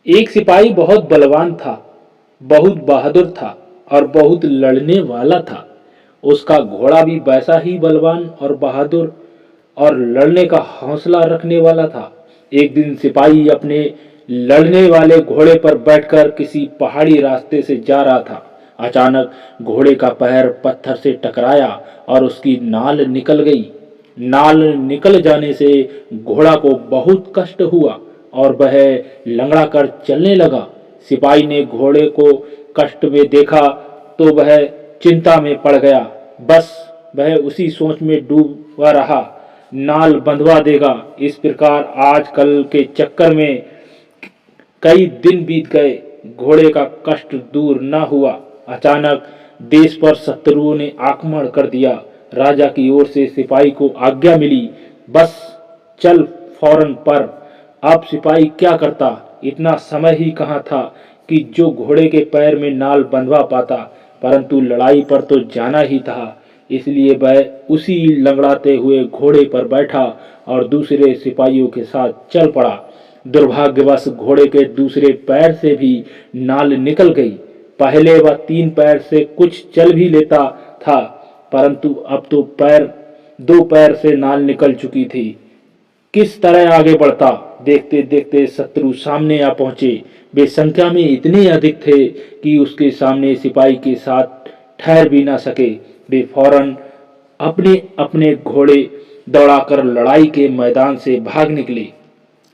एक सिपाही बहुत बलवान था, बहुत बहादुर था और बहुत लड़ने वाला था। उसका घोड़ा भी वैसा ही बलवान और बहादुर और लड़ने का हौसला रखने वाला था। एक दिन सिपाही अपने लड़ने वाले घोड़े पर बैठकर किसी पहाड़ी रास्ते से जा रहा था। अचानक घोड़े का पैर पत्थर से टकराया और उसकी नाल निकल गई। नाल निकल जाने से घोड़ा को बहुत कष्ट हुआ और वह लंगड़ा कर चलने लगा। सिपाही ने घोड़े को कष्ट में देखा तो वह चिंता में पड़ गया। बस वह उसी सोच में डूबा रहा, नाल बंधवा देगा। इस प्रकार आजकल के चक्कर में कई दिन बीत गए, घोड़े का कष्ट दूर न हुआ। अचानक देश पर शत्रुओं ने आक्रमण कर दिया। राजा की ओर से सिपाही को आज्ञा मिली, बस चल फौरन पर। अब सिपाही क्या करता, इतना समय ही कहाँ था कि जो घोड़े के पैर में नाल बंधवा पाता, परंतु लड़ाई पर तो जाना ही था। इसलिए वह उसी लंगड़ाते हुए घोड़े पर बैठा और दूसरे सिपाहियों के साथ चल पड़ा। दुर्भाग्यवश घोड़े के दूसरे पैर से भी नाल निकल गई। पहले वह 3 पैर से कुछ चल भी लेता था, परंतु अब तो पैर 2 पैर से नाल निकल चुकी थी। किस तरह आगे बढ़ता? देखते देखते शत्रु सामने आ पहुंचे। वे संख्या में इतने अधिक थे कि उसके सामने सिपाही के साथ ठहर भी ना सके। वे फौरन अपने अपने घोड़े दौड़ाकर लड़ाई के मैदान से भाग निकले।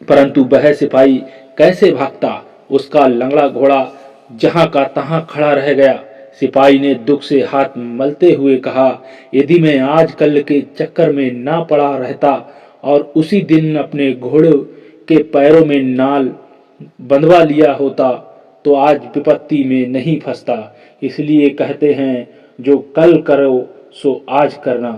परंतु वह सिपाही कैसे भागता? उसका लंगड़ा घोड़ा जहां का तहां खड़ा रह गया। सिपाही ने दुख से हाथ मलते हुए कहा, यदि मैं आज कल के चक्कर में ना पड़ा रहता और उसी दिन अपने घोड़े के पैरों में नाल बंधवा लिया होता तो आज विपत्ति में नहीं फंसता। इसलिए कहते हैं, जो कल करो सो आज करना।